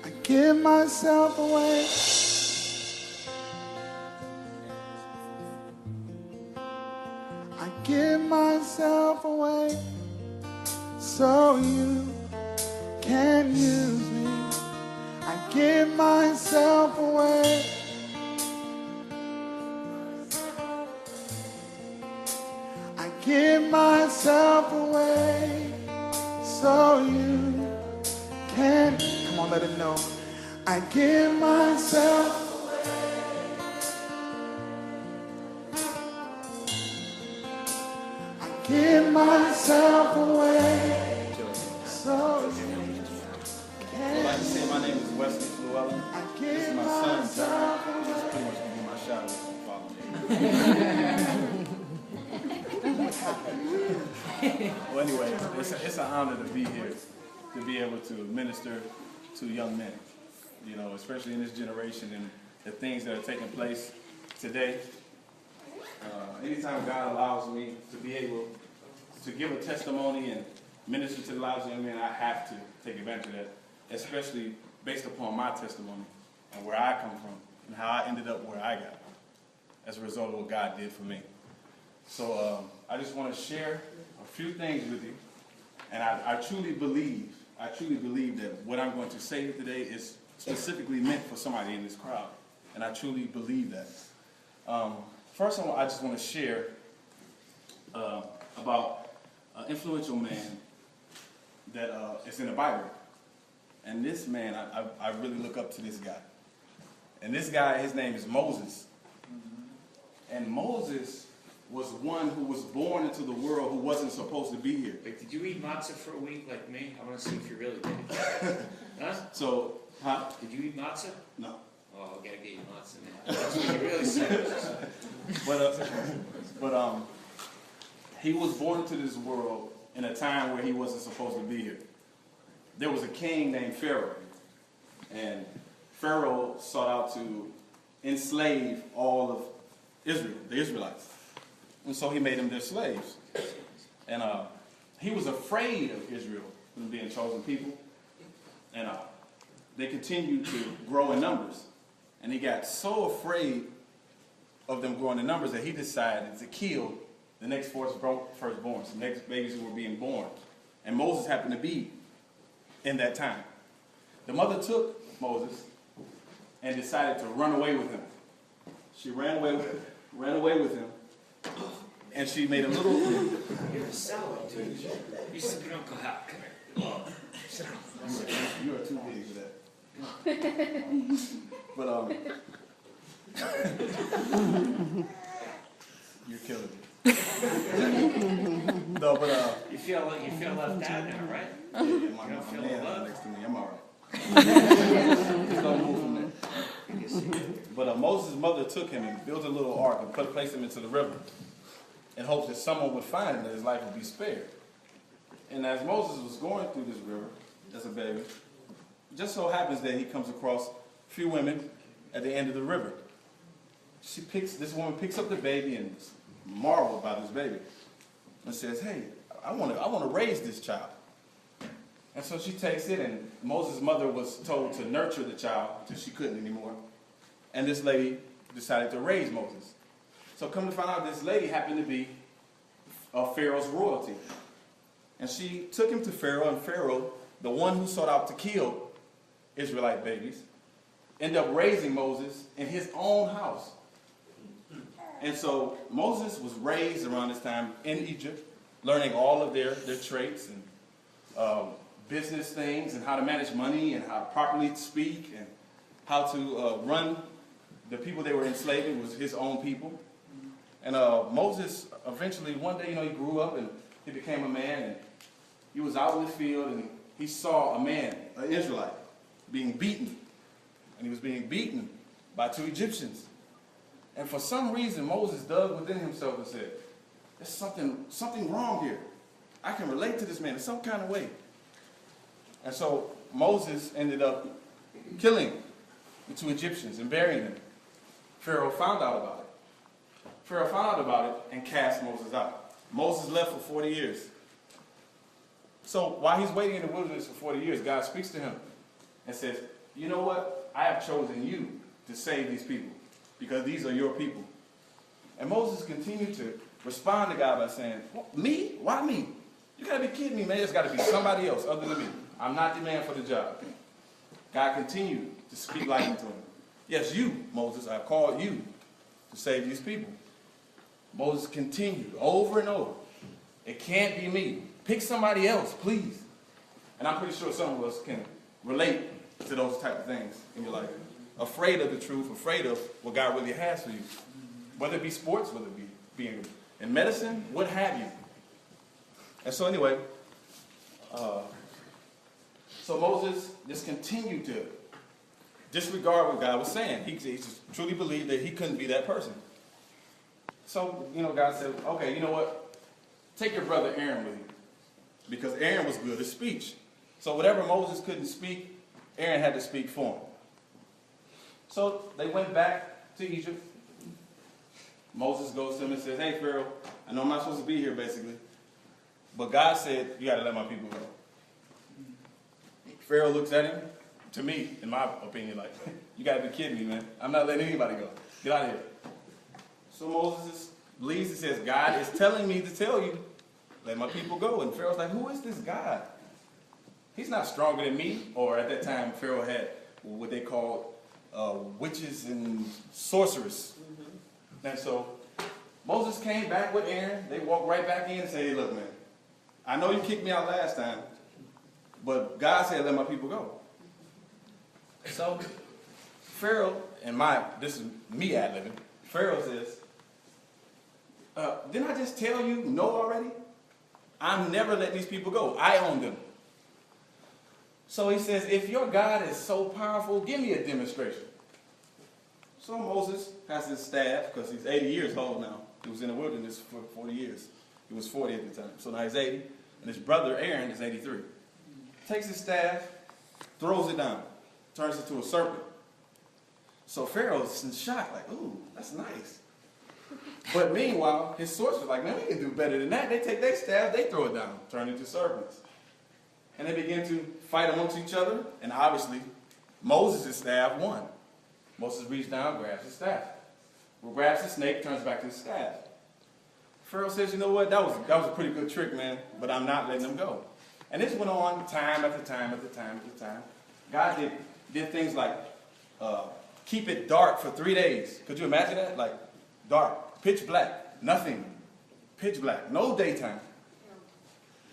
I give myself away. I give myself away so you can use me. I give myself away. I give myself away so you can. Come on, let him know. I give myself. I give myself away so you can. I'd like to say my name is Wesley Fluellen. This is my son, John. This is pretty much going to be my shout out if you follow me. Well, anyway, it's an honor to be here, to be able to minister to young men, you know, especially in this generation and the things that are taking place today. Anytime God allows me to be able to give a testimony and minister to the lives of young men, I have to take advantage of that, especially based upon my testimony and where I come from and how I ended up where I got as a result of what God did for me. So I just want to share a few things with you, and I truly believe that what I'm going to say today is specifically meant for somebody in this crowd, and I truly believe that. First, I just want to share about an influential man that is in the Bible. And this man, I really look up to this guy. And this guy, his name is Moses. And Moses was one who was born into the world who wasn't supposed to be here. Wait, did you eat matzah for a week like me? I want to see if you really did. Huh? So, huh? Did you eat matzah? No. Oh, I gotta get you matzah now. That's what you really said. But he was born into this world in a time where he wasn't supposed to be here. There was a king named Pharaoh, and Pharaoh sought out to enslave all of Israel, the Israelites, and so he made them their slaves. And he was afraid of Israel from being chosen people, and they continued to grow in numbers. And he got so afraid of them growing in numbers that he decided to kill the next firstborns, the next babies who were being born. And Moses happened to be in that time. The mother took Moses and decided to run away with him. She ran away with him, and she made a little. You're a sour dude. You sit down, Uncle Hal. Come here. Sit down. You are too big for that. But you're killing me. No, but You feel left out now, right? my man next to me, I'm all right. Just don't move from there. But Moses' mother took him and built a little ark and placed him into the river in hopes that someone would find him and his life would be spared. And as Moses was going through this river as a baby, it just so happens that he comes across a few women at the end of the river. This woman picks up the baby and is marveled by this baby and says, "Hey, I want to raise this child." And so she takes it, and Moses' mother was told to nurture the child until she couldn't anymore. And this lady decided to raise Moses. So come to find out, this lady happened to be Pharaoh's royalty. And she took him to Pharaoh, and Pharaoh, the one who sought out to kill Israelite babies, ended up raising Moses in his own house. And so Moses was raised around this time in Egypt, learning all of their traits and business things and how to manage money and how to properly speak and how to run the people they were enslaving was his own people. And Moses eventually, one day, he grew up and he became a man, and he was out in the field and he saw a man, an Israelite, being beaten. And he was being beaten by two Egyptians. And for some reason, Moses dug within himself and said, "There's something wrong here. I can relate to this man in some kind of way." And so Moses ended up killing the two Egyptians and burying them. Pharaoh found out about it. And cast Moses out. Moses left for 40 years. So while he's waiting in the wilderness for 40 years, God speaks to him and says, you know what? I have chosen you to save these people because these are your people. And Moses continued to respond to God by saying, me? Why me? You got to be kidding me, man. There's got to be somebody else other than me. I'm not the man for the job. God continued to speak life into him. Yes, you, Moses, I've called you to save these people. Moses continued over and over. It can't be me. Pick somebody else, please. And I'm pretty sure some of us can relate to those type of things in your life. Afraid of the truth, afraid of what God really has for you. Whether it be sports, whether it be being in medicine, what have you. And so anyway, so Moses just continued to disregard what God was saying. He just truly believed that he couldn't be that person. So, God said, okay, you know what? Take your brother Aaron with you. Because Aaron was good at speech. So whatever Moses couldn't speak, Aaron had to speak for him. So they went back to Egypt. Moses goes to him and says, hey, Pharaoh, I know I'm not supposed to be here, basically. But God said, you got to let my people go. Pharaoh looks at him, to me, in my opinion, like, you got to be kidding me, man. I'm not letting anybody go. Get out of here. So Moses believes, he says, God is telling me to tell you, let my people go. And Pharaoh's like, who is this God? He's not stronger than me. Or at that time, Pharaoh had what they called witches and sorcerers. And so Moses came back with Aaron. They walked right back in and said, hey, look, man, I know you kicked me out last time, but God said let my people go. So Pharaoh, this is me ad-libbing, Pharaoh says, didn't I just tell you no already? I'm never letting these people go. I own them. So he says, if your God is so powerful, give me a demonstration. So Moses has his staff, because he's 80 years old now. He was in the wilderness for 40 years. He was 40 at the time. So now he's 80. And his brother Aaron is 83. Takes his staff, throws it down, turns it to a serpent. So Pharaoh's in shock, like, ooh, that's nice. But meanwhile, his sorcerers are like, man, we can do better than that. They take their staff, they throw it down, turn it into serpents. And they begin to fight amongst each other. And obviously, Moses' staff won. Moses reaches down, grabs his staff. Grabs the snake, turns back to his staff. Pharaoh says, you know what, that was a pretty good trick, man, but I'm not letting them go. And this went on time after time after time after time. God did things like keep it dark for 3 days. Could you imagine that? Like dark, pitch black, nothing. Pitch black, no daytime.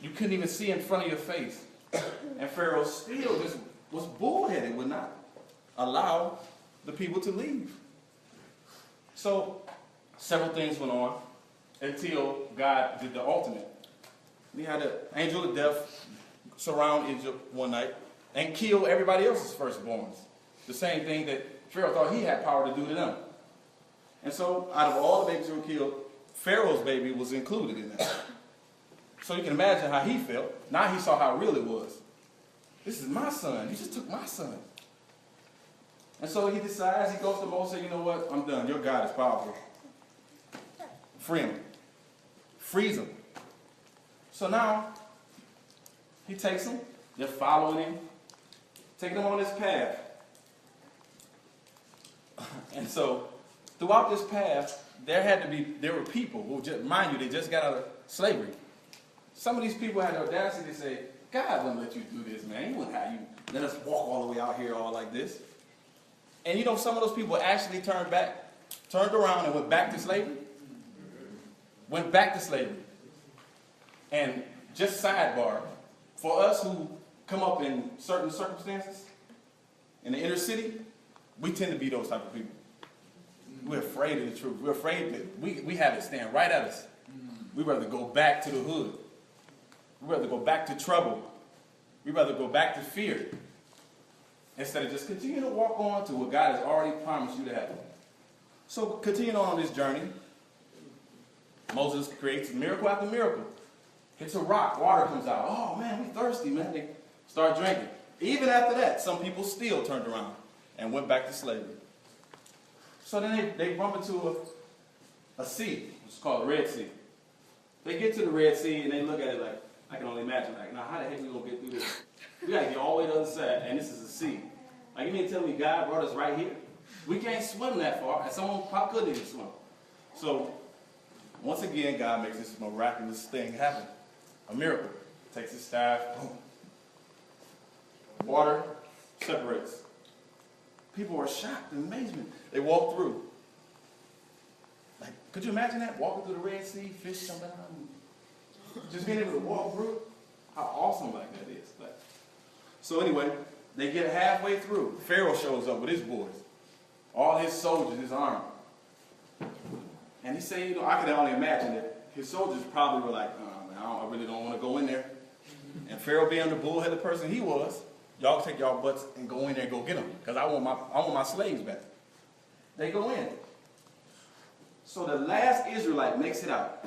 You couldn't even see in front of your face. And Pharaoh still just was bullheaded, would not allow the people to leave. So several things went on until God did the ultimate. He had an angel of death surround Egypt one night and kill everybody else's firstborns. The same thing that Pharaoh thought he had power to do to them. And so out of all the babies who were killed, Pharaoh's baby was included in that. So you can imagine how he felt. Now he saw how real it was. This is my son. He just took my son. And so he decides, he goes to Moses and says, you know what, I'm done. Your God is powerful. Free him. Freeze him. So now, he takes him. They're following him. Taking him on this path. And so, throughout this path, there were people who, just, mind you, they just got out of slavery. Some of these people had the audacity to say, God wouldn't let you do this, man. He wouldn't have you let us walk all the way out here all like this. And you know, some of those people actually turned around and went back to slavery. Went back to slavery. And just sidebar, for us who come up in certain circumstances, in the inner city, we tend to be those type of people. We're afraid of the truth. We're afraid that we have it stand right at us. We'd rather go back to the hood. We'd rather go back to trouble. We'd rather go back to fear. Instead of just continue to walk on to what God has already promised you to have. So continuing on this journey, Moses creates miracle after miracle. Hits a rock, water comes out. Oh man, we thirsty, man. They start drinking. Even after that, some people still turned around and went back to slavery. So then they bump into a sea, which is called the Red Sea. They get to the Red Sea and they look at it like, I can only imagine, like, now how the heck are we going to get through this? We got to get all the way to the other side, and this is a sea. Like, you mean to tell me God brought us right here? We can't swim that far, and someone probably couldn't even swim. So, once again, God makes this miraculous thing happen. A miracle. Takes his staff, boom. Water separates. People are shocked and amazement. They walk through. Like, could you imagine that? Walking through the Red Sea, fish jumping out, just being able to walk through. How awesome like that is. Like, so anyway, they get halfway through. Pharaoh shows up with his boys, all his soldiers, his army. And he said, I could only imagine that his soldiers probably were like, I really don't want to go in there. And Pharaoh, being the bullheaded person he was, y'all take y'all butts and go in there and go get them, because I want my slaves back. They go in. So the last Israelite makes it out.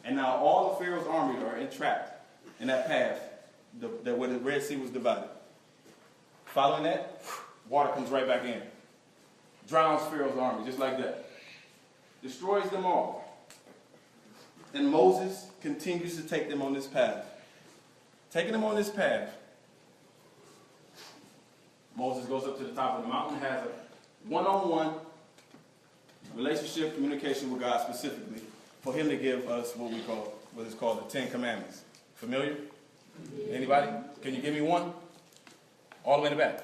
And now all of Pharaoh's army are entrapped in that path where the Red Sea was divided. Following that, water comes right back in. Drowns Pharaoh's army just like that. Destroys them all. And Moses continues to take them on this path. Taking them on this path, Moses goes up to the top of the mountain, has a one-on-one relationship, communication with God specifically, for him to give us what is called the Ten Commandments. Familiar? Anybody? Can you give me one? All the way in the back.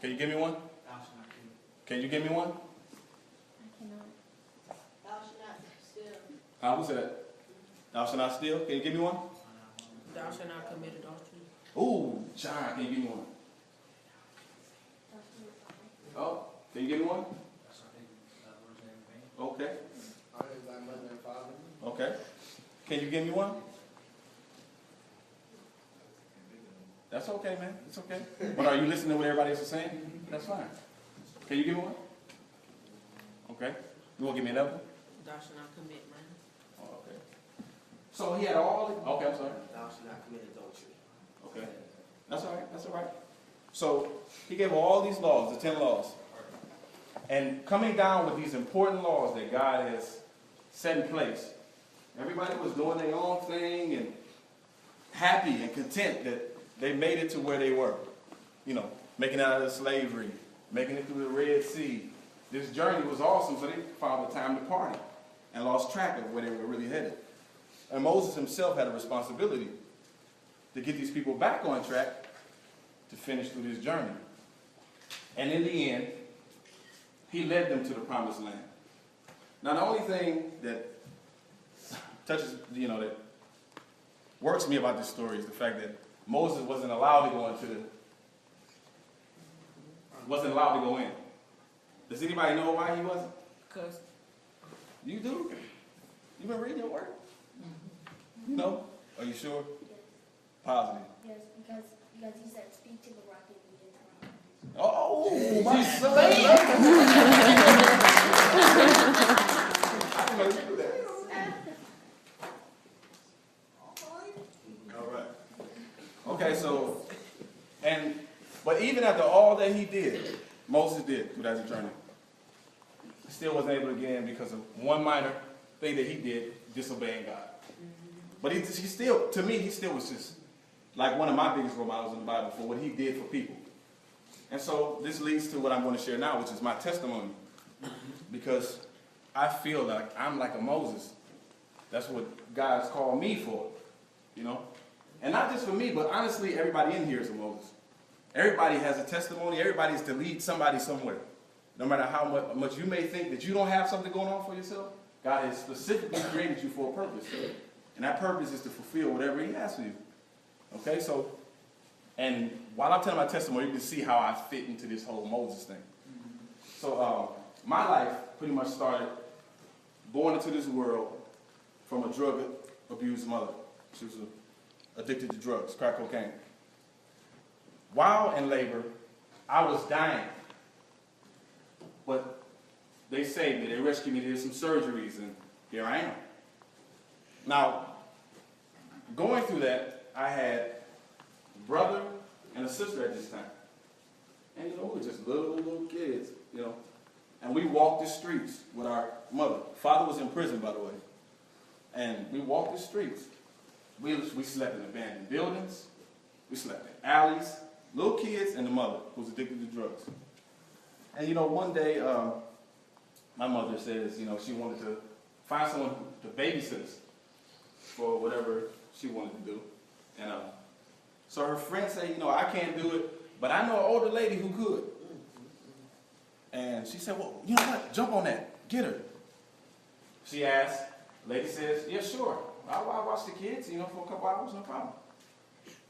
Can you give me one? Can you give me one? I cannot. Thou shalt not steal. Who said that? Thou shalt not steal. Can you give me one? Thou shalt not commit adultery. Ooh, John, can you give me one? Oh, can you give me one? Okay. Okay. Can you give me one? That's okay, man. It's okay. But are you listening to what everybody else is saying? That's fine. Can you give me one? Okay. You want to give me another one? Thou shalt not commit murder. Oh, okay. So he had all the... Okay, I'm sorry. Thou shalt not commit adultery. Okay. That's all right. That's all right. So he gave all these laws, the 10 laws. And coming down with these important laws that God has set in place, everybody was doing their own thing and happy and content that they made it to where they were. Making it out of slavery, making it through the Red Sea. This journey was awesome, so they found the time to party and lost track of where they were really headed. And Moses himself had a responsibility to get these people back on track to finish through this journey. And in the end, he led them to the promised land. Now, the only thing that touches, that works me about this story is the fact that Moses wasn't allowed to go in. Does anybody know why he wasn't? Because You do? You been reading your word? You know? Are you sure? Yes. Positive. Yes, because he said, speak to the rock and be it. Oh, my son. I didn't know you knew that. All right. Okay, but even after all that he did, Moses did through that journey, he still wasn't able to get in because of one minor thing that he did, disobeying God. But he still, to me, he still was just like one of my biggest role models in the Bible for what he did for people. And so this leads to what I'm going to share now, which is my testimony. Because I feel like I'm like a Moses. That's what God's called me for, And not just for me, but honestly, everybody in here is a Moses. Everybody has a testimony. Everybody is to lead somebody somewhere. No matter how much you may think that you don't have something going on for yourself, God has specifically created you for a purpose. And that purpose is to fulfill whatever he has for you. Okay, so, and while I'm telling my testimony, you can see how I fit into this whole Moses thing. So, my life pretty much started born into this world from a drug-abused mother. She was addicted to drugs, crack cocaine. While in labor, I was dying. But they saved me. They rescued me. They did some surgeries, and here I am. Now, going through that, I had a brother and a sister at this time. And, we were just little kids, And we walked the streets with our mother. Father was in prison, by the way. And we walked the streets. We slept in abandoned buildings. We slept in alleys. Little kids and the mother who's addicted to drugs. And one day, my mother says, she wanted to find someone to babysit us for whatever she wanted to do. And so her friend said, I can't do it, but I know an older lady who could. And she said, well, you know what? Jump on that. Get her. She asked. The lady says, yeah, sure. I'll watch the kids, for a couple hours, no problem.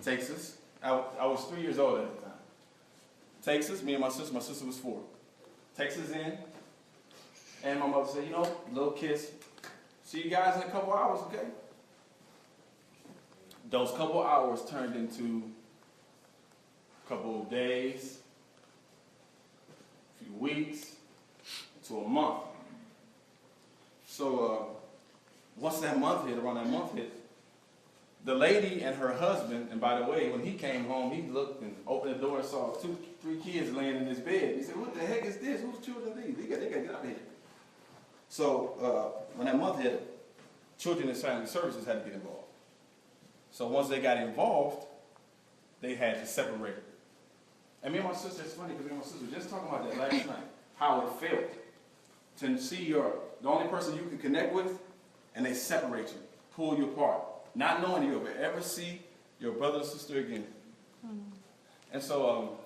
Takes us. I was 3 years old at the time. Takes us, me and my sister was 4. Takes us in, and my mother said, little kiss. See you guys in a couple hours, okay? Those couple hours turned into a couple of days, a few weeks, to a month. So once that month hit, around that month hit, the lady and her husband, and by the way, when he came home, he looked and opened the door and saw 2, 3 kids laying in his bed. He said, what the heck is this? Whose children are these? They got to get out of here. So when that month hit, Children and Family Services had to get involved. So once they got involved, they had to separate. And me and my sister, it's funny because me and my sister were just talking about that last night, how it felt to see the only person you can connect with, and they separate you, pull you apart, not knowing you'll ever see your brother or sister again. And so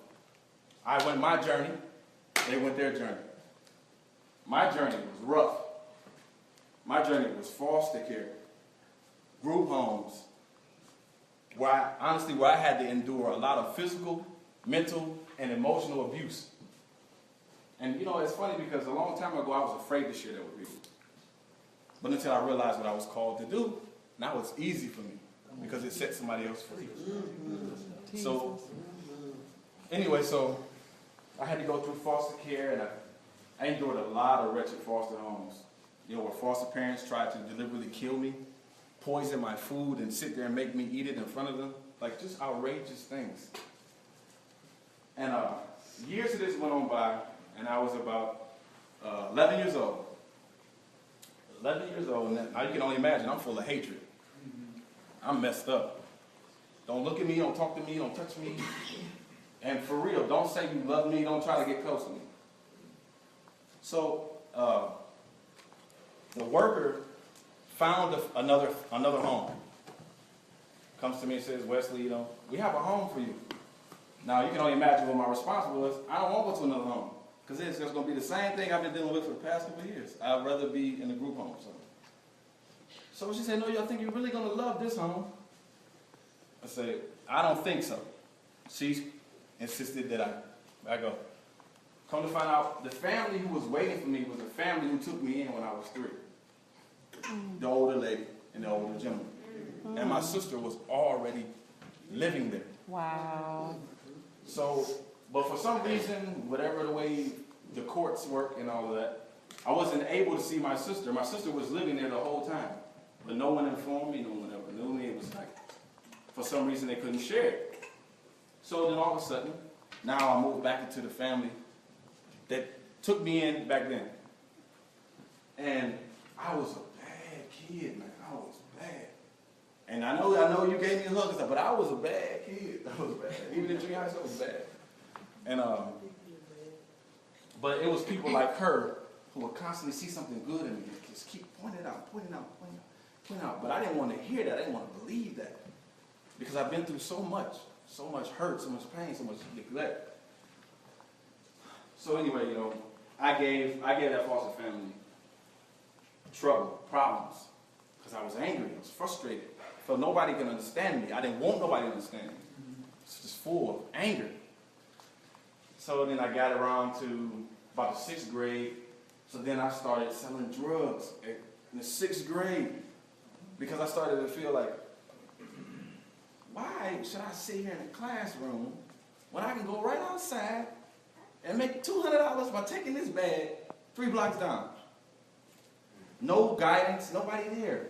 I went my journey, they went their journey. My journey was rough. My journey was foster care, group homes, where I had to endure a lot of physical, mental, and emotional abuse. And it's funny because a long time ago I was afraid to share that with people. But until I realized what I was called to do, now it's easy for me because it sets somebody else free. So anyway, so I had to go through foster care, and I endured a lot of wretched foster homes. Where foster parents tried to deliberately kill me, poison my food, and sit there and make me eat it in front of them. Like just outrageous things. And years of this went on by, and I was about 11 years old. 11 years old, and now you can only imagine, I'm full of hatred. I'm messed up. Don't look at me, don't talk to me, don't touch me. And for real, don't say you love me, don't try to get close to me. So, the worker found another home. Comes to me and says, Wesley, we have a home for you. Now, you can only imagine what my response was. I don't want to go to another home. Because it's just going to be the same thing I've been dealing with for the past couple of years. I'd rather be in a group home. So she said, no, I think you're really going to love this home. I said, I don't think so. She insisted that I go. Come to find out, the family who was waiting for me was a family who took me in when I was 3. The older lady and the older gentleman. And my sister was already living there. Wow. So, but for some reason, whatever the way the courts work and all of that, I wasn't able to see my sister. My sister was living there the whole time. But no one informed me, no one ever knew me. It was like, for some reason, they couldn't share it. So then all of a sudden, now I moved back into the family that took me in back then. And I was a bad kid, man. I was bad. And I know you gave me a hug and stuff, but I was a bad kid. I was bad. Even in junior high school, I was bad. And but it was people like her who would constantly see something good in me, just keep pointing out. But I didn't want to hear that. I didn't want to believe that, because I've been through so much hurt, so much pain, so much neglect. So anyway, I gave that foster family trouble, problems, because I was angry, I was frustrated. So nobody can understand me. I didn't want nobody to understand me. It's just full of anger. So then I got around to about the 6th grade. So then I started selling drugs in the 6th grade, because I started to feel like, why should I sit here in a classroom when I can go right outside and make $200 by taking this bag 3 blocks down? No guidance, nobody there.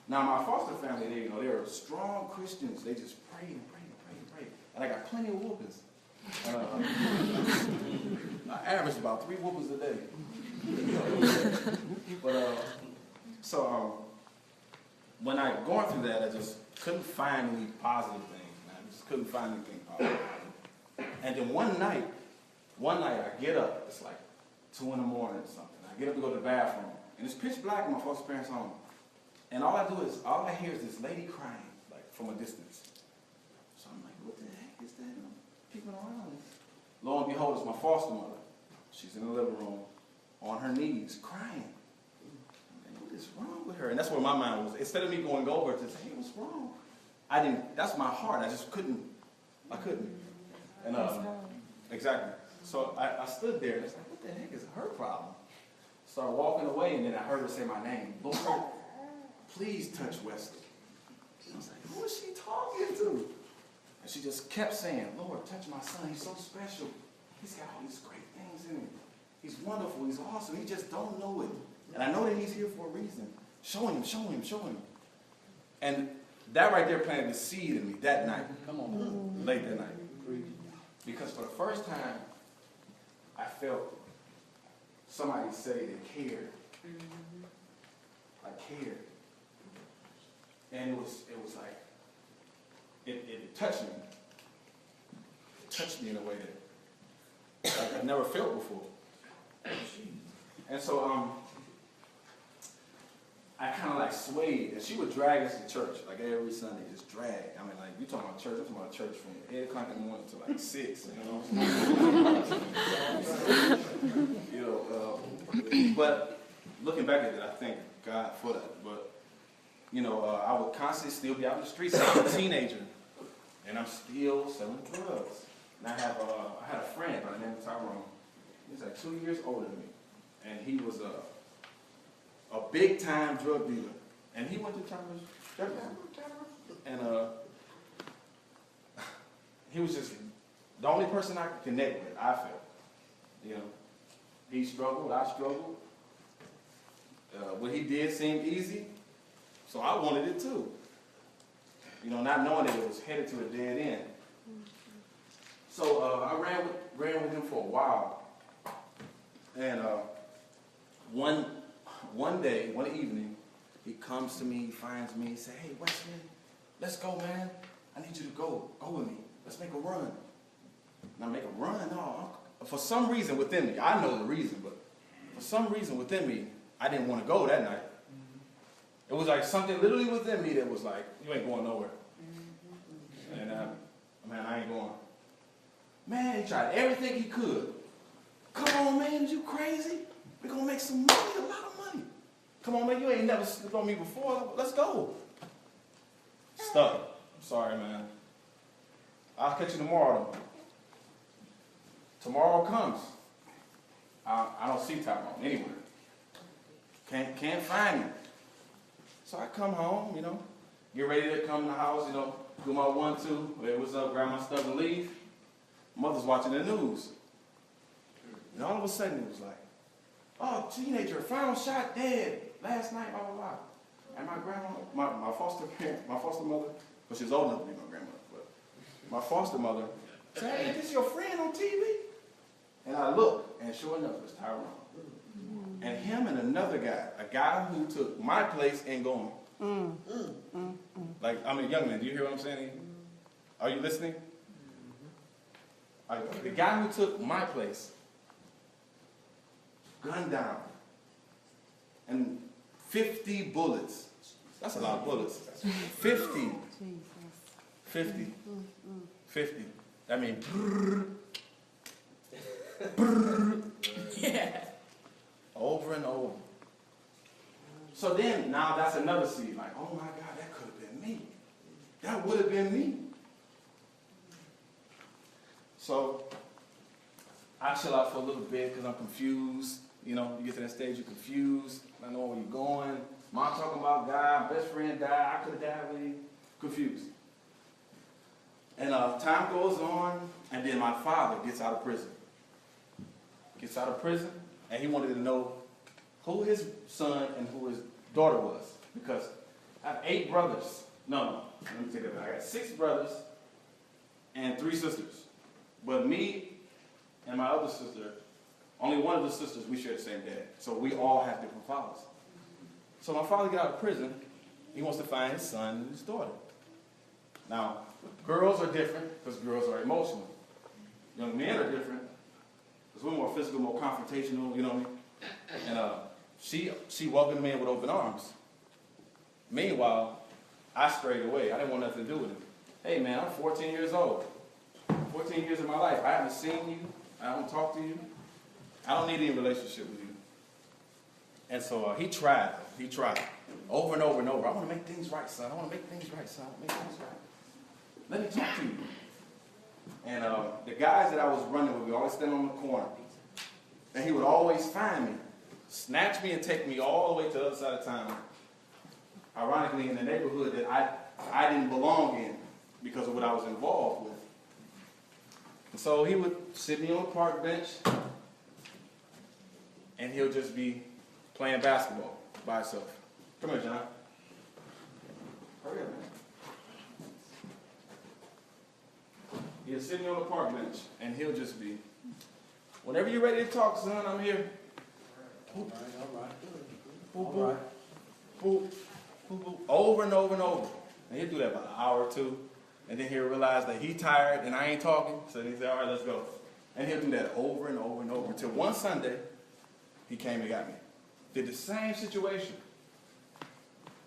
Now my foster family, they were strong Christians. They just prayed and prayed and prayed and prayed. And I got plenty of whoopings. I averaged about 3 whoopings a day. But when I going through that, I just couldn't find any positive things, man. I just couldn't find anything positive. And then one night I get up, it's like 2 in the morning or something. I get up to go to the bathroom, and it's pitch black in my foster parents' home. And all I hear is this lady crying, like from a distance. So I'm like, what the heck is that? And I'm peeping around. Lo and behold, it's my foster mother. She's in the living room, on her knees, crying. I'm like, what is wrong with her? And that's where my mind was. Instead of me going over to say, hey, what's wrong? That's my heart. I couldn't. And exactly. So I stood there and it's like, what the heck is her problem? Started walking away, and then I heard her say my name. Lord, please touch Wesley. And I was like, who is she talking to? And she just kept saying, Lord, touch my son. He's so special. He's got all these great things in him. He's wonderful. He's awesome. He just don't know it. And I know that he's here for a reason. Show him, show him, show him. And that right there planted the seed in me that night. Come on. Late that night. Because for the first time, I felt somebody say they cared. I cared. And it was like, it touched me. It touched me in a way that like I've never felt before. And so I kind of like swayed, and she would drag us to church, like every Sunday, just drag. I mean, like, you talking about church, I'm talking about church from 8 o'clock in the morning to like 6, you know. But looking back at it, I thank God for that. But, you know, I would constantly still be out in the streets. I'm a teenager, and I'm still selling drugs. And I had a friend by the name of Tyrone. He was like 2 years older than me, and he was a big-time drug dealer. And he went to Thomas Jefferson. And he was just the only person I could connect with, I felt. You know, he struggled, I struggled. What he did seemed easy, so I wanted it too. You know, not knowing that it was headed to a dead end. So I ran with him for a while. And one day, one evening, he comes to me, finds me, he said, hey, Wesley, let's go, man. I need you to go with me. Let's make a run. And I make a run? No. For some reason within me, I know the reason, but for some reason within me, I didn't want to go that night. It was like something literally within me that was like, you ain't going nowhere. And man, I ain't going. Man, he tried everything he could. Come on, man, you crazy? We're going to make some money, a lot of money. Come on, man, you ain't never slipped on me before. Let's go. Stuck. I'm sorry, man. I'll catch you tomorrow, though. Tomorrow comes. I don't see Tyrone anywhere. Can't find him. So I come home, you know, get ready to come in the house, you know, do my 1-2, hey, what's up, grab my stuff and leave. Mother's watching the news. And all of a sudden it was like, oh, teenager, found shot dead last night, blah, blah, blah. And my grandma, my foster mother, but she was old enough to be my grandmother, but my foster mother said, hey, this your friend on TV? And I look, and sure enough, it was Tyrone. And him and another guy, a guy who took my place and going. Like, I'm a young man, do you hear what I'm saying? Are you listening? The guy who took my place, gunned down, and 50 bullets. That's a lot of bullets. 50. 50. 50. I mean, brrr, brrr, Yeah. over and over. So then, now that's another seed. Like, oh my God, that could have been me. That would have been me. So I chill out for a little bit because I'm confused. You know, you get to that stage, you're confused. I know where you're going. Mom talking about God, best friend died. I could have died with him. Confused. And time goes on, and then my father gets out of prison. Gets out of prison, and he wanted to know who his son and who his daughter was. Because I have 8 brothers. No, let me take that back. I got 6 brothers and 3 sisters. But me and my other sister, only one of the sisters, we share the same dad. So we all have different fathers. So my father got out of prison. He wants to find his son and his daughter. Now, girls are different because girls are emotional. Young men are different because we're more physical, more confrontational, you know what I mean? And she welcomed me in with open arms. Meanwhile, I strayed away. I didn't want nothing to do with him. Hey man, I'm 14 years old. 14 years of my life. I haven't seen you. I don't talk to you. I don't need any relationship with you. And so he tried. He tried. Over and over and over. I want to make things right, son. I want to make things right, son. Make things right. Let me talk to you. And the guys that I was running with, we always stand on the corner. And he would always find me, snatch me and take me all the way to the other side of town. Ironically, in the neighborhood that I didn't belong in because of what I was involved with. And so he would sit me on the park bench, and he'll just be playing basketball by himself. Come here, John. Hurry up, man. He'll sit me on the park bench, and he'll just be, whenever you're ready to talk, son, I'm here. Boop. All right. Boop, boop. Boop. Boop, boop. Over and over and over. And he'll do that about an hour or two. And then he'll realize that he's tired and I ain't talking. So then he said, all right, let's go. And he'll do that over and over and over until one Sunday, he came and got me. Did the same situation.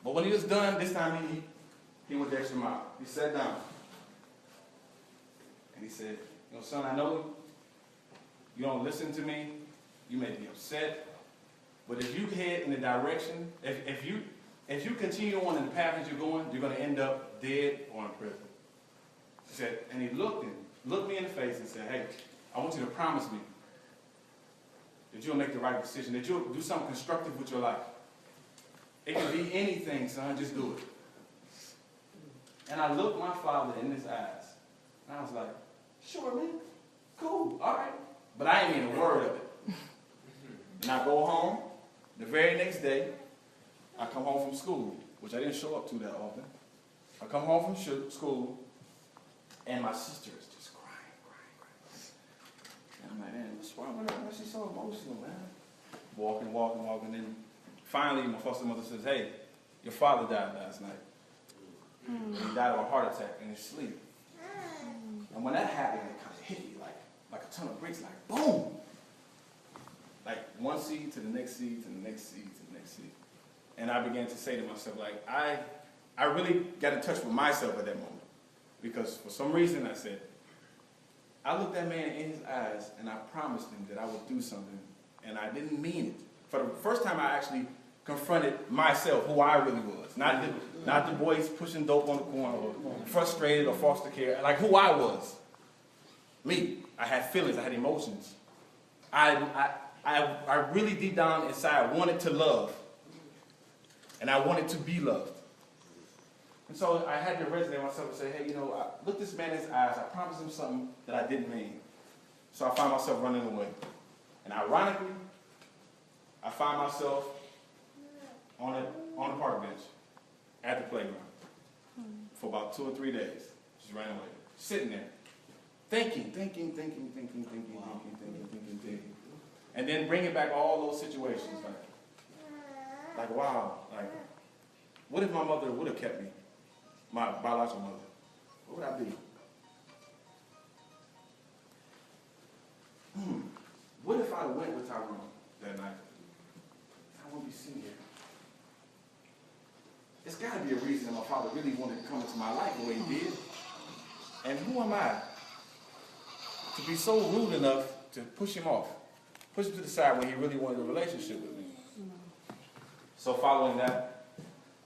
But when he was done, this time he went the extra mile. He sat down. And he said, you know, son, I know you don't listen to me. You may be upset. But if you head in the direction, if you continue on in the path that you're going, you're going to end up dead or in prison. He said, and he looked me in the face and said, hey, I want you to promise me that you'll make the right decision, that you'll do something constructive with your life. It can be anything, son, just do it. And I looked my father in his eyes, and I was like, sure, man, cool, all right. But I ain't mean a word of it. And I go home. The very next day, I come home from school, which I didn't show up to that often. I come home from school, and my sister is just crying. And I'm like, man, what's wrong with her? Why is she so emotional, man? Walking. And finally, my foster mother says, hey, your father died last night. He died of a heart attack in his sleep. And when that happened, it kind of hit me like a ton of bricks, like boom. Like one seed to the next seed to the next seed to the next seed. And I began to say to myself, like, I really got in touch with myself at that moment. Because for some reason I said, I looked that man in his eyes and I promised him that I would do something. And I didn't mean it. For the first time I actually confronted myself, who I really was. Not the boys pushing dope on the corner or frustrated or foster care. Like who I was. Me. I had feelings. I had emotions. I really deep down inside wanted to love. And I wanted to be loved. And so I had to resonate myself and say, hey, you know, I looked this man in his eyes. I promised him something that I didn't mean. So I found myself running away. And ironically, I found myself on a park bench at the playground for about 2 or 3 days. Just ran away. Sitting there. Thinking. And then bringing back all those situations. Like wow. Like, what if my mother would have kept me? My biological mother. What would I be? What if I went with Tyrone that night? I wouldn't be sitting here. It's got to be a reason that my father really wanted to come into my life the way he did. And who am I to be so rude enough to push him off? Push him to the side when he really wanted a relationship with me. So following that,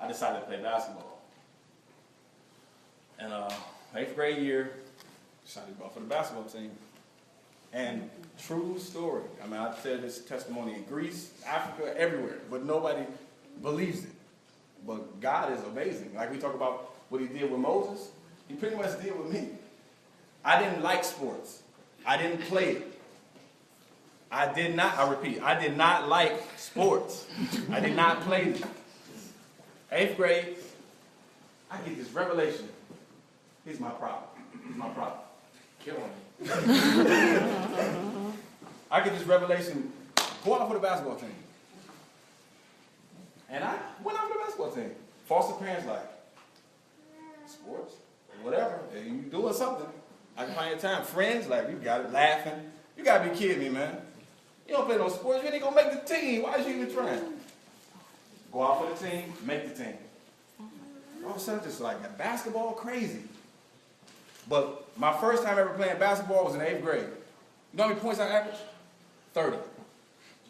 I decided to play basketball. And 8th grade year, decided to go for the basketball team. And true story. I mean, I've said this testimony in Greece, Africa, everywhere, but nobody believes it. But God is amazing. Like we talk about what he did with Moses, he pretty much did with me. I didn't like sports. I didn't play it. I did not like sports. I did not play them. 8th grade, I get this revelation. Here's my problem. Killing me. I get this revelation, go out for the basketball team. And I went out for the basketball team. Foster parents like, sports? whatever. Hey, you doing something. I can find your time. Friends, like, you got it, laughing. You got to be kidding me, man. You don't play no sports. You ain't going to make the team. Why is you even trying? Go out for the team, make the team. All of a sudden, just like basketball, crazy. But my first time ever playing basketball was in 8th grade. You know how many points I averaged? 30.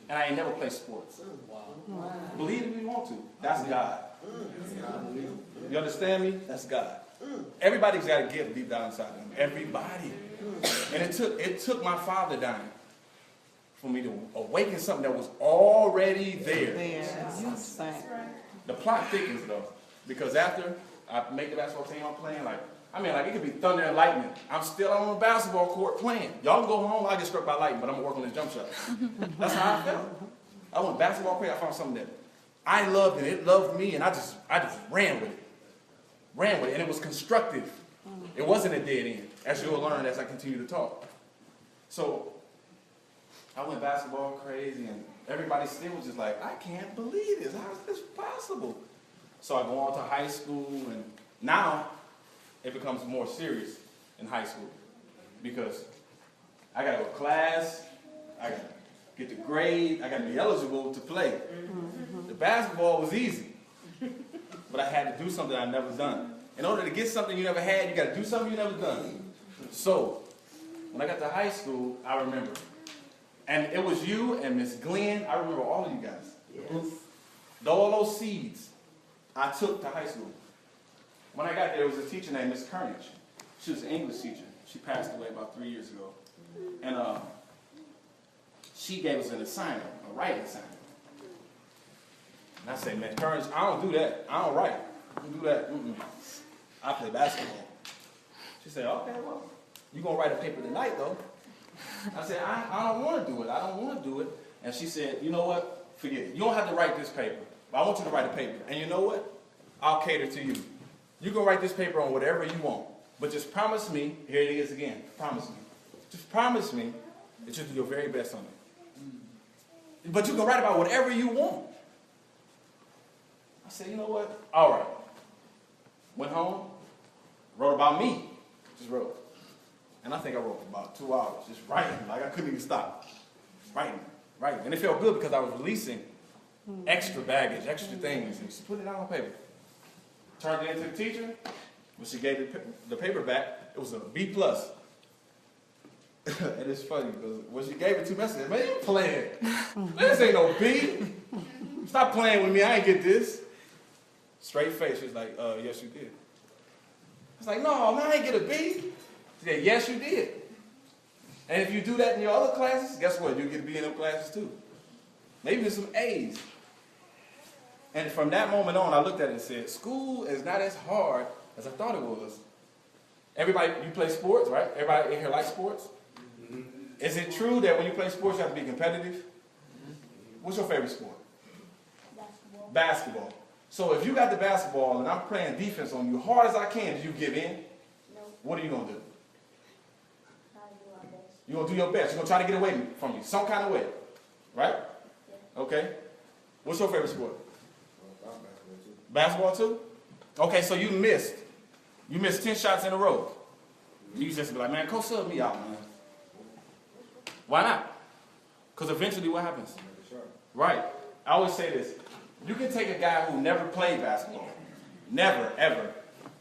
And I ain't never played sports. Wow. Believe it if you want to. That's God. You understand me? That's God. Everybody's got a gift deep down inside them. Everybody. And it took my father dying for me to awaken something that was already there. The plot thickens though. Because after I make the basketball team, I'm playing like it could be thunder and lightning. I'm still on the basketball court playing. Y'all can go home, I get struck by lightning, but I'm gonna work on this jump shot. That's how I felt. I went basketball player, I found something that I loved and it loved me, and I just ran with it. And it was constructive. It wasn't a dead end, as you'll learn as I continue to talk. So I went basketball crazy, and everybody still was just like, I can't believe this. How is this possible? So I go on to high school, and now it becomes more serious in high school because I got to go to class, I got to get the grade, I got to be eligible to play. The basketball was easy, but I had to do something I'd never done. In order to get something you never had, you got to do something you never done. So when I got to high school, I remember. And it was you and Miss Glenn. I remember all of you guys. Yes. All those seeds I took to high school. When I got there, there was a teacher named Miss Carnage. She was an English teacher. She passed away about 3 years ago. And she gave us an assignment, a writing assignment. And I said, Miss Carnage, I don't do that. I don't write. I don't do that. I play basketball. She said, okay, well, you're going to write a paper tonight, though. I said, I don't want to do it. I don't want to do it. And she said, you know what? Forget it. You don't have to write this paper. But I want you to write a paper. And you know what? I'll cater to you. You can write this paper on whatever you want. But just promise me, here it is again, promise me. Just promise me that you'll do your very best on it. But you can write about whatever you want. I said, you know what? All right. Went home, wrote about me. Just wrote. And I think I wrote for about 2 hours, just writing. Like I couldn't even stop. Writing. And it felt good because I was releasing extra baggage, extra things, and just put it out on paper. Turned it into the teacher. When she gave the paper back, it was a B+. And it's funny because when she gave it to me, I said, man, you playing. Man, this ain't no B. Stop playing with me. I ain't get this. Straight face. She was like, yes, you did. I was like, no, man, I ain't get a B. She said, yes, you did. And if you do that in your other classes, guess what? You'll get a B in them classes too. Maybe there's some A's. And from that moment on, I looked at it and said, school is not as hard as I thought it was. Everybody, you play sports, right? Everybody in here likes sports? Mm-hmm. Is it true that when you play sports, you have to be competitive? Mm-hmm. What's your favorite sport? Basketball. So if you got the basketball and I'm playing defense on you hard as I can, do you give in? No. What are you going to do? You're going to do your best. You're going to try to get away from you, some kind of way. Right? Yeah. Okay. What's your favorite sport? Basketball too? Okay, so you missed 10 shots in a row. You just be like, man, coach, sub me out, man. Why not? Because eventually what happens? Right. I always say this. You can take a guy who never played basketball, never, ever,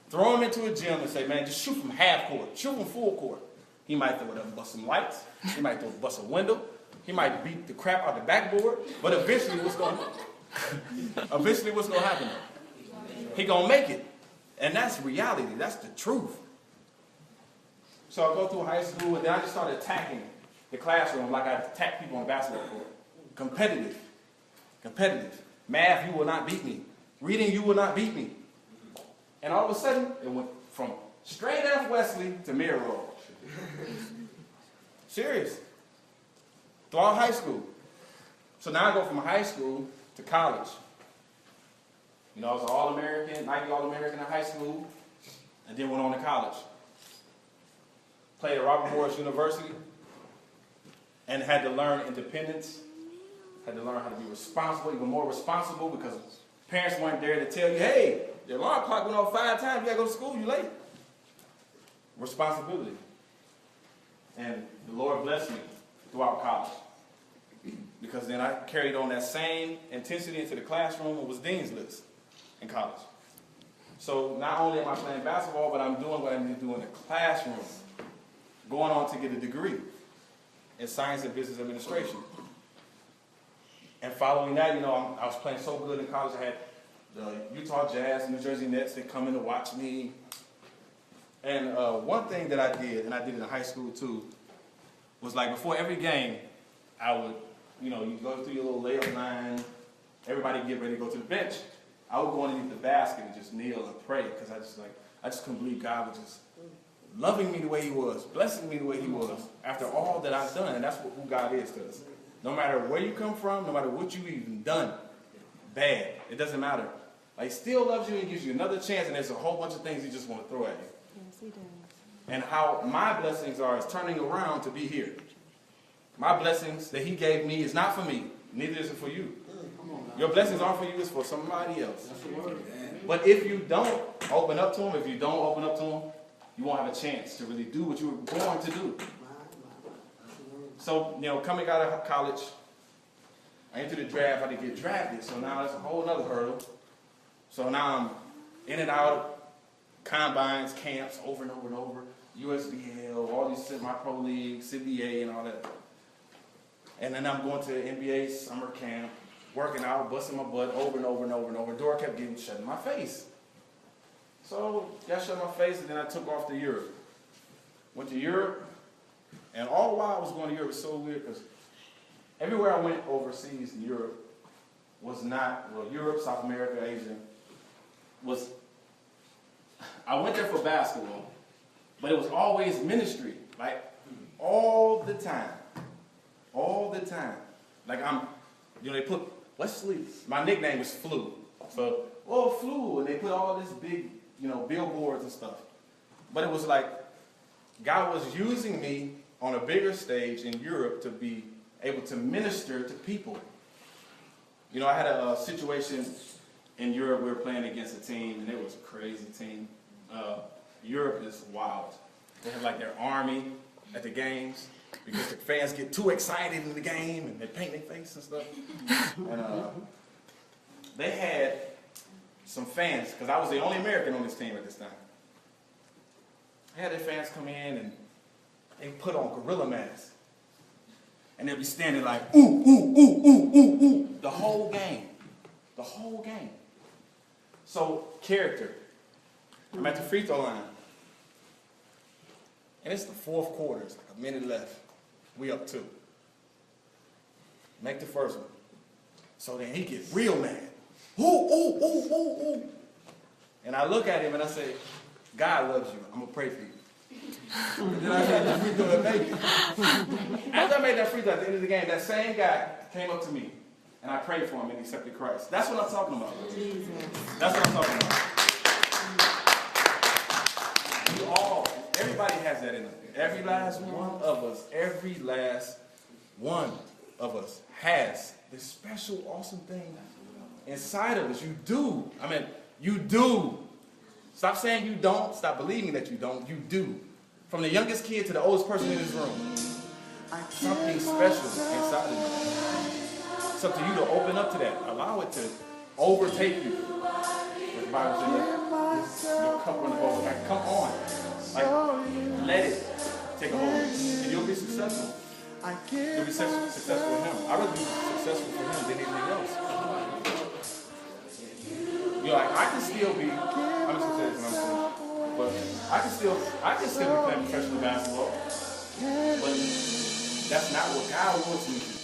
throw him into a gym and say, man, just shoot from half court, shoot from full court. He might throw it up and bust some lights. He might throw bust a window. He might beat the crap out the backboard. But eventually what's going to happen? He going to make it. And that's reality. That's the truth. So I go through high school, and then I just started attacking the classroom like I attack people on the basketball court. Competitive. Math, you will not beat me. Reading, you will not beat me. And all of a sudden, it went from straight F Wesley to mirror roll. Serious. Throughout high school. So now I go from high school to college. You know, I was an All-American, Nike All-American in high school, and then went on to college. Played at Robert Morris University, and had to learn independence, had to learn how to be responsible, even more responsible, because parents weren't there to tell you, hey, your alarm clock went off 5 times, you gotta go to school, you late. responsibility. And the Lord blessed me throughout college. Because then I carried on that same intensity into the classroom and was dean's list in college. So not only am I playing basketball, but I'm doing what I need to do in the classroom. Going on to get a degree in science and business administration. And following that, I was playing so good in college. I had the Utah Jazz, New Jersey Nets, they come in to watch me. And one thing that I did, and I did it in high school too, was like before every game, I would, you go through your little layup line, everybody get ready to go to the bench. I would go underneath the basket and just kneel and pray, because I just couldn't believe God was just loving me the way he was, blessing me the way he was, after all that I've done. And that's who God is to us. No matter where you come from, no matter what you've even done, bad, it doesn't matter. Like, he still loves you and gives you another chance, and there's a whole bunch of things he just want to throw at you. Yes, he does. And how my blessings are is turning around to be here. My blessings that he gave me is not for me, neither is it for you. Your blessings aren't for you, it's for somebody else. But if you don't open up to him, you won't have a chance to really do what you were born to do. So, coming out of college, I entered the draft, I didn't get drafted, so now that's a whole other hurdle. So now I'm in and out, combines, camps, over and over and over, USBL, all these semi-pro leagues, CBA and all that. And then I'm going to NBA summer camp, working out, busting my butt over and over and over and over. Door kept getting shut in my face. So, got shut in my face, and then I took off to Europe. Went to Europe, and all the while I was going to Europe, it was so weird, because everywhere I went overseas in Europe was not, Europe, South America, Asia, I went there for basketball, but it was always ministry, like, all the time. All the time. Like, they put Wesley, my nickname was Flu. So, Flu, and they put all this big, billboards and stuff. But it was like, God was using me on a bigger stage in Europe to be able to minister to people. I had a situation in Europe. We were playing against a team, and it was a crazy team. Europe is wild. They have like their army at the games, because the fans get too excited in the game, and they paint their face and stuff. And they had some fans, because I was the only American on this team at this time. They had their fans come in, and they put on gorilla masks. And they'd be standing like, ooh, ooh, ooh, ooh, ooh, ooh, the whole game. The whole game. So, character. I'm at the free throw line. And it's the fourth quarter. It's like a minute left. We up 2. Make the first one. So then he gets real mad. Ooh, ooh, ooh, ooh, ooh. And I look at him and I say, God loves you. I'm going to pray for you. And then I made the free throw and make it. After I made that free throw at the end of the game, that same guy came up to me. And I prayed for him and he accepted Christ. That's what I'm talking about. Jesus. That's what I'm talking about. Everybody has that in them. Every last one of us has this special, awesome thing inside of us. You do. You do. Stop saying you don't. Stop believing that you don't. You do. From the youngest kid to the oldest person in this room. Something special inside of you. It's up to you to open up to that. Allow it to overtake you. The Bible says, your cup runneth over. Like, come on. Like, let it take a hold of you. And you'll be successful. You'll be successful with him. I'd rather be successful for him than anything else. I can still be, I'm just going to say this, but I can still be playing professional basketball. But that's not what God wants me to do.